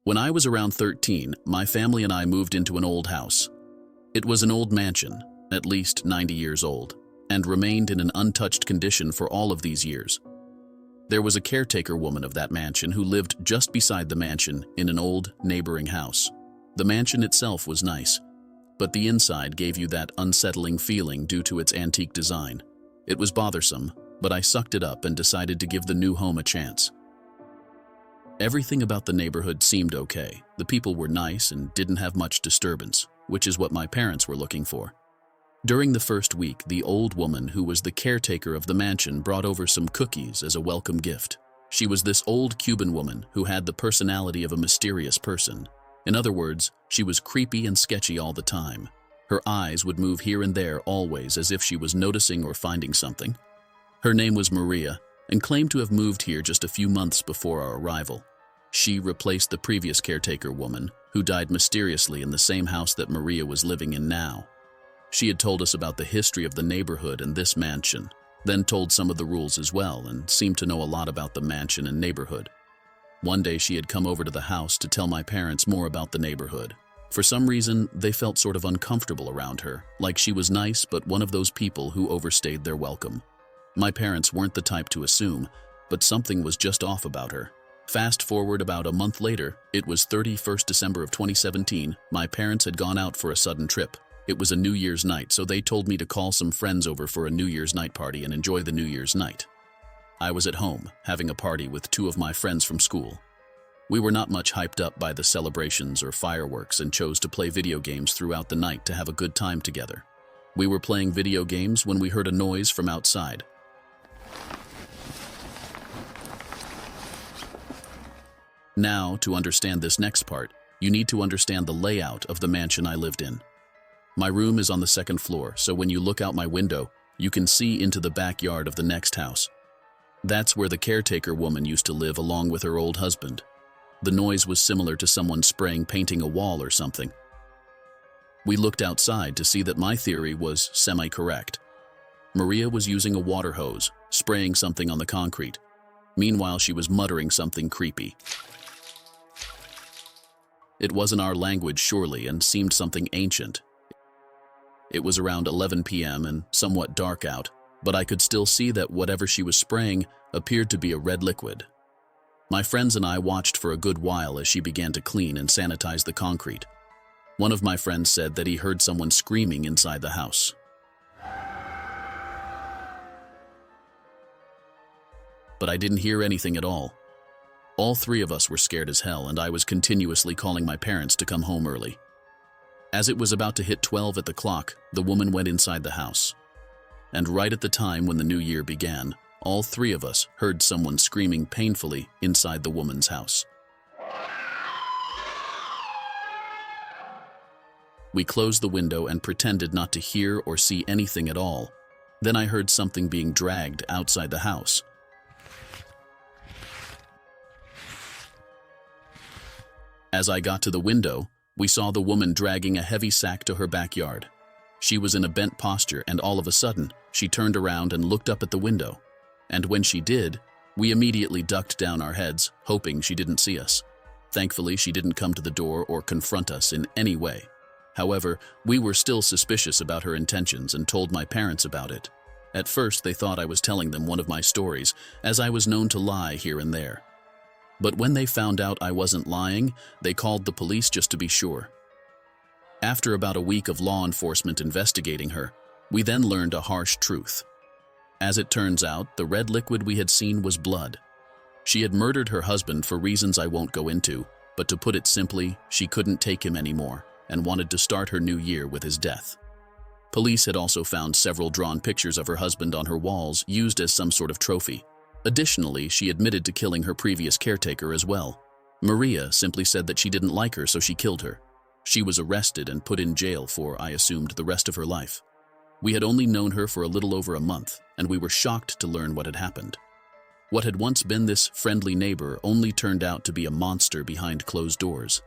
When I was around 13, my family and I moved into an old house. It was an old mansion, at least 90 years old, and remained in an untouched condition for all of these years. There was a caretaker woman of that mansion who lived just beside the mansion in an old neighboring house. The mansion itself was nice, but the inside gave you that unsettling feeling due to its antique design. It was bothersome, but I sucked it up and decided to give the new home a chance. Everything about the neighborhood seemed okay. The people were nice and didn't have much disturbance, which is what my parents were looking for. During the first week, the old woman who was the caretaker of the mansion brought over some cookies as a welcome gift. She was this old Cuban woman who had the personality of a mysterious person. In other words, she was creepy and sketchy all the time. Her eyes would move here and there always as if she was noticing or finding something. Her name was Maria, and claimed to have moved here just a few months before our arrival. She replaced the previous caretaker woman, who died mysteriously in the same house that Maria was living in now. She had told us about the history of the neighborhood and this mansion, then told some of the rules as well, and seemed to know a lot about the mansion and neighborhood. One day she had come over to the house to tell my parents more about the neighborhood. For some reason, they felt sort of uncomfortable around her, like she was nice but one of those people who overstayed their welcome. My parents weren't the type to assume, but something was just off about her. Fast forward about a month later, it was 31st December of 2017, my parents had gone out for a sudden trip. It was a New Year's night, so they told me to call some friends over for a New Year's night party and enjoy the New Year's night. I was at home, having a party with two of my friends from school. We were not much hyped up by the celebrations or fireworks and chose to play video games throughout the night to have a good time together. We were playing video games when we heard a noise from outside. Now, to understand this next part, you need to understand the layout of the mansion I lived in. My room is on the second floor, so when you look out my window, you can see into the backyard of the next house. That's where the caretaker woman used to live along with her old husband. The noise was similar to someone spraying painting a wall or something. We looked outside to see that my theory was semi-correct. Maria was using a water hose, spraying something on the concrete. Meanwhile, she was muttering something creepy. It wasn't our language, surely, and seemed something ancient. It was around 11 p.m. and somewhat dark out, but I could still see that whatever she was spraying appeared to be a red liquid. My friends and I watched for a good while as she began to clean and sanitize the concrete. One of my friends said that he heard someone screaming inside the house. But I didn't hear anything at all. All three of us were scared as hell, and I was continuously calling my parents to come home early. As it was about to hit 12 at the clock, the woman went inside the house. And right at the time when the new year began, all three of us heard someone screaming painfully inside the woman's house. We closed the window and pretended not to hear or see anything at all. Then I heard something being dragged outside the house. As I got to the window, we saw the woman dragging a heavy sack to her backyard. She was in a bent posture, and all of a sudden, she turned around and looked up at the window. And when she did, we immediately ducked down our heads, hoping she didn't see us. Thankfully, she didn't come to the door or confront us in any way. However, we were still suspicious about her intentions and told my parents about it. At first, they thought I was telling them one of my stories, as I was known to lie here and there. But when they found out I wasn't lying, they called the police just to be sure. After about a week of law enforcement investigating her, we then learned a harsh truth. As it turns out, the red liquid we had seen was blood. She had murdered her husband for reasons I won't go into, but to put it simply, she couldn't take him anymore and wanted to start her new year with his death. Police had also found several drawn pictures of her husband on her walls, used as some sort of trophy. Additionally, she admitted to killing her previous caretaker as well. Maria simply said that she didn't like her, so she killed her. She was arrested and put in jail for, I assumed, the rest of her life. We had only known her for a little over a month, and we were shocked to learn what had happened. What had once been this friendly neighbor only turned out to be a monster behind closed doors.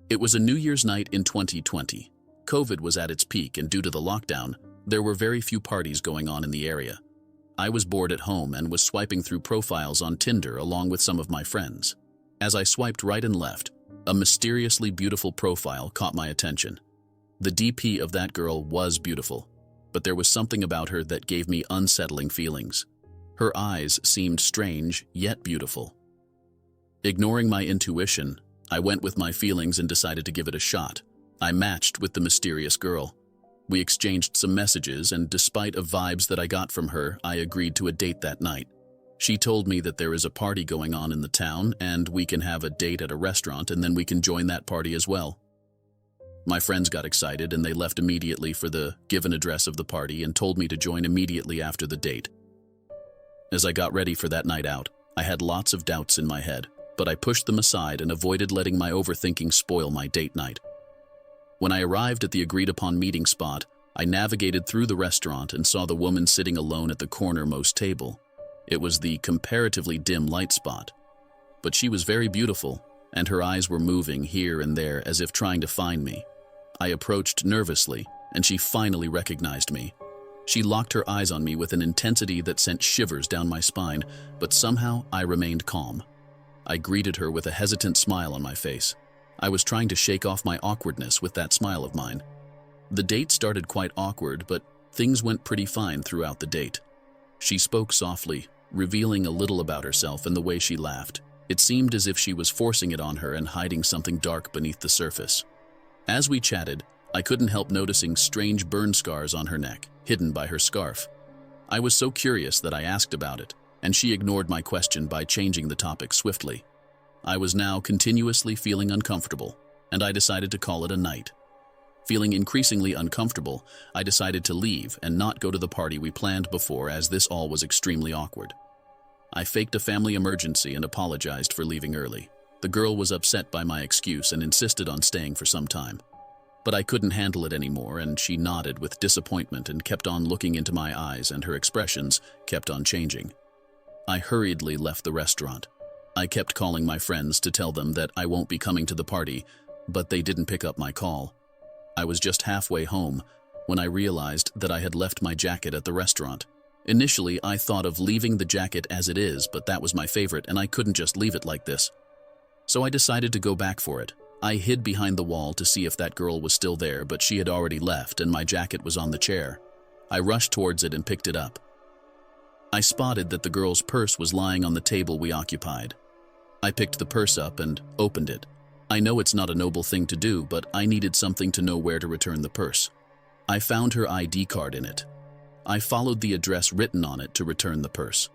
It was a New Year's night in 2020. COVID was at its peak, and due to the lockdown, There were very few parties going on in the area. I was bored at home and was swiping through profiles on Tinder along with some of my friends. As I swiped right and left, a mysteriously beautiful profile caught my attention. The DP of that girl was beautiful, but there was something about her that gave me unsettling feelings. Her eyes seemed strange yet beautiful. Ignoring my intuition, I went with my feelings and decided to give it a shot. I matched with the mysterious girl. We exchanged some messages, and despite of vibes that I got from her, I agreed to a date that night. She told me that there is a party going on in the town, and we can have a date at a restaurant, and then we can join that party as well. My friends got excited, and they left immediately for the given address of the party and told me to join immediately after the date. As I got ready for that night out, I had lots of doubts in my head, but I pushed them aside and avoided letting my overthinking spoil my date night. When I arrived at the agreed-upon meeting spot, I navigated through the restaurant and saw the woman sitting alone at the cornermost table. It was the comparatively dim light spot. But she was very beautiful, and her eyes were moving here and there as if trying to find me. I approached nervously, and she finally recognized me. She locked her eyes on me with an intensity that sent shivers down my spine, but somehow I remained calm. I greeted her with a hesitant smile on my face. I was trying to shake off my awkwardness with that smile of mine. The date started quite awkward, but things went pretty fine throughout the date. She spoke softly, revealing a little about herself and the way she laughed. It seemed as if she was forcing it on her and hiding something dark beneath the surface. As we chatted, I couldn't help noticing strange burn scars on her neck, hidden by her scarf. I was so curious that I asked about it, and she ignored my question by changing the topic swiftly. I was now continuously feeling uncomfortable, and I decided to call it a night. Feeling increasingly uncomfortable, I decided to leave and not go to the party we planned before, as this all was extremely awkward. I faked a family emergency and apologized for leaving early. The girl was upset by my excuse and insisted on staying for some time. But I couldn't handle it anymore, and she nodded with disappointment and kept on looking into my eyes, and her expressions kept on changing. I hurriedly left the restaurant. I kept calling my friends to tell them that I won't be coming to the party, but they didn't pick up my call. I was just halfway home when I realized that I had left my jacket at the restaurant. Initially, I thought of leaving the jacket as it is, but that was my favorite, and I couldn't just leave it like this. So I decided to go back for it. I hid behind the wall to see if that girl was still there, but she had already left and my jacket was on the chair. I rushed towards it and picked it up. I spotted that the girl's purse was lying on the table we occupied. I picked the purse up and opened it. I know it's not a noble thing to do, but I needed something to know where to return the purse. I found her ID card in it. I followed the address written on it to return the purse.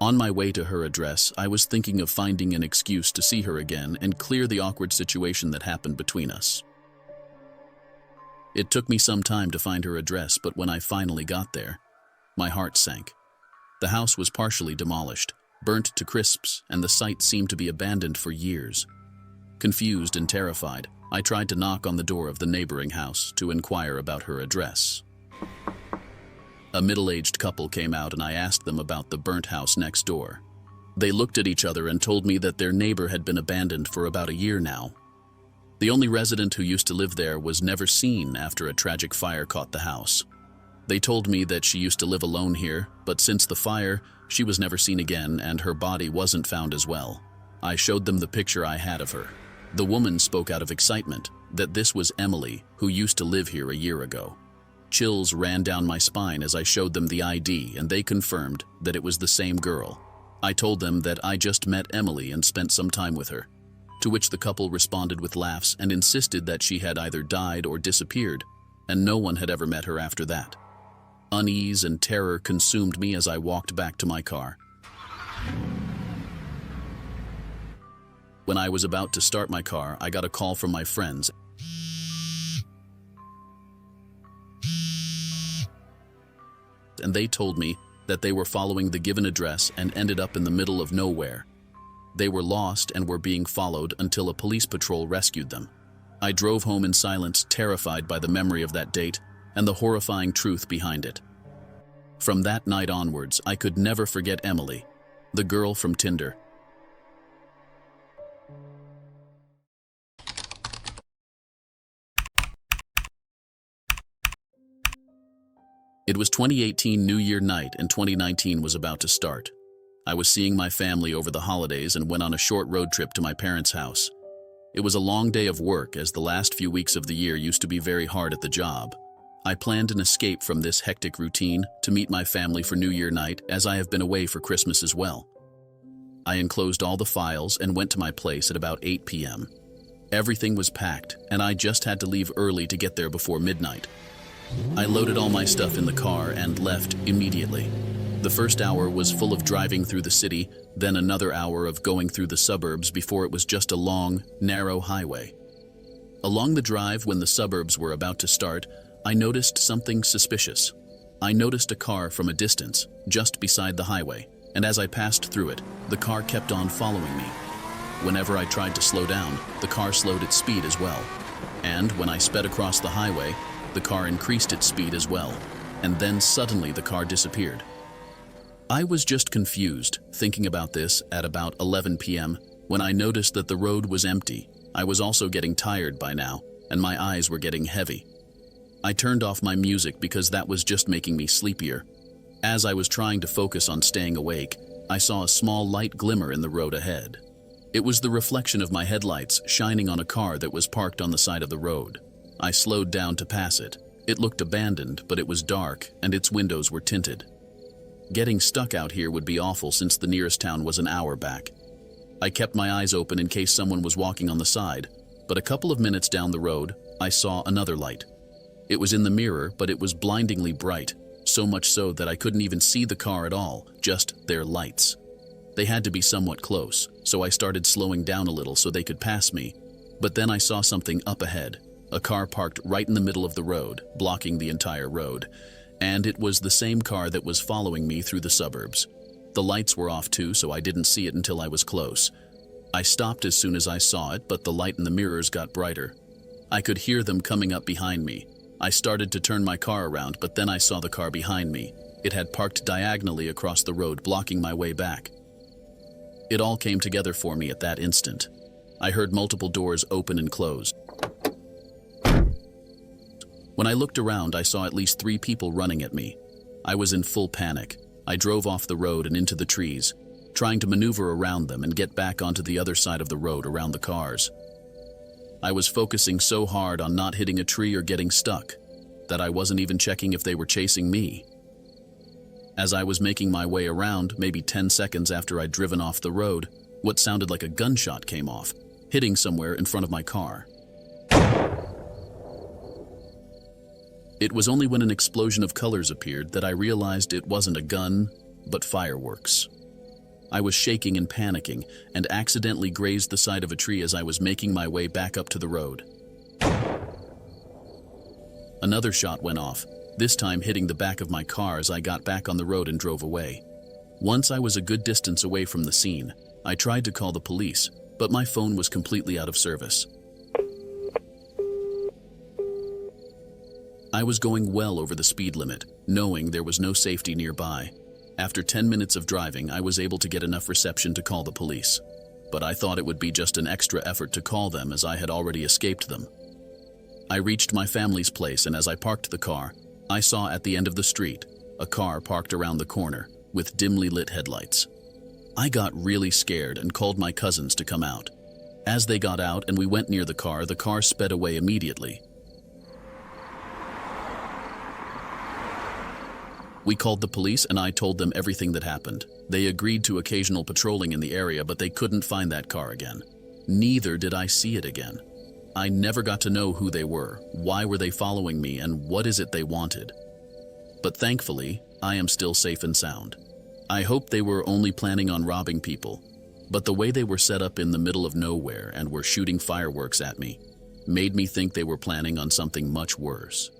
On my way to her address, I was thinking of finding an excuse to see her again and clear the awkward situation that happened between us. It took me some time to find her address, but when I finally got there, my heart sank. The house was partially demolished, burnt to crisps, and the site seemed to be abandoned for years. Confused and terrified, I tried to knock on the door of the neighboring house to inquire about her address. A middle-aged couple came out and I asked them about the burnt house next door. They looked at each other and told me that their neighbor had been abandoned for about a year now. The only resident who used to live there was never seen after a tragic fire caught the house. They told me that she used to live alone here, but since the fire, she was never seen again and her body wasn't found as well. I showed them the picture I had of her. The woman spoke out of excitement that this was Emily, who used to live here a year ago. Chills ran down my spine as I showed them the ID, and they confirmed that it was the same girl. I told them that I just met Emily and spent some time with her, to which the couple responded with laughs and insisted that she had either died or disappeared, and no one had ever met her after that. Unease and terror consumed me as I walked back to my car. When I was about to start my car, I got a call from my friends, and they told me that they were following the given address and ended up in the middle of nowhere. They were lost and were being followed until a police patrol rescued them. I drove home in silence, terrified by the memory of that date and the horrifying truth behind it. From that night onwards, I could never forget Emily, the girl from Tinder. was 2018 New Year night and 2019 was about to start. I was seeing my family over the holidays and went on a short road trip to my parents' house. It was a long day of work as the last few weeks of the year used to be very hard at the job. I planned an escape from this hectic routine to meet my family for New Year night as I have been away for Christmas as well. I enclosed all the files and went to my place at about 8 p.m. Everything was packed and I just had to leave early to get there before midnight. I loaded all my stuff in the car and left immediately. The first hour was full of driving through the city, then another hour of going through the suburbs before it was just a long, narrow highway. Along the drive, when the suburbs were about to start, I noticed something suspicious. I noticed a car from a distance, just beside the highway, and as I passed through it, the car kept on following me. Whenever I tried to slow down, the car slowed its speed as well. And when I sped across the highway, the car increased its speed as well, and then suddenly the car disappeared. I was just confused, thinking about this at about 11 p.m. when I noticed that the road was empty. I was also getting tired by now, and my eyes were getting heavy. I turned off my music because that was just making me sleepier. As I was trying to focus on staying awake, I saw a small light glimmer in the road ahead. It was the reflection of my headlights shining on a car that was parked on the side of the road. I slowed down to pass it. It looked abandoned, but it was dark, and its windows were tinted. Getting stuck out here would be awful since the nearest town was an hour back. I kept my eyes open in case someone was walking on the side, but a couple of minutes down the road, I saw another light. It was in the mirror, but it was blindingly bright, so much so that I couldn't even see the car at all, just their lights. They had to be somewhat close, so I started slowing down a little so they could pass me, but then I saw something up ahead. A car parked right in the middle of the road, blocking the entire road, and it was the same car that was following me through the suburbs. The lights were off too, so I didn't see it until I was close. I stopped as soon as I saw it, but the light in the mirrors got brighter. I could hear them coming up behind me. I started to turn my car around, but then I saw the car behind me. It had parked diagonally across the road, blocking my way back. It all came together for me at that instant. I heard multiple doors open and close. When I looked around, I saw at least 3 people running at me. I was in full panic. I drove off the road and into the trees, trying to maneuver around them and get back onto the other side of the road around the cars. I was focusing so hard on not hitting a tree or getting stuck that I wasn't even checking if they were chasing me. As I was making my way around, maybe 10 seconds after I'd driven off the road, what sounded like a gunshot came off, hitting somewhere in front of my car. It was only when an explosion of colors appeared that I realized it wasn't a gun, but fireworks. I was shaking and panicking and accidentally grazed the side of a tree as I was making my way back up to the road. Another shot went off, this time hitting the back of my car as I got back on the road and drove away. Once I was a good distance away from the scene, I tried to call the police, but my phone was completely out of service. I was going well over the speed limit, knowing there was no safety nearby. After 10 minutes of driving, I was able to get enough reception to call the police. But I thought it would be just an extra effort to call them as I had already escaped them. I reached my family's place, and as I parked the car, I saw at the end of the street a car parked around the corner with dimly lit headlights. I got really scared and called my cousins to come out. As they got out and we went near the car sped away immediately. We called the police and I told them everything that happened. They agreed to occasional patrolling in the area, but they couldn't find that car again. Neither did I see it again. I never got to know who they were, why were they following me, and what is it they wanted. But thankfully, I am still safe and sound. I hope they were only planning on robbing people, but the way they were set up in the middle of nowhere and were shooting fireworks at me made me think they were planning on something much worse.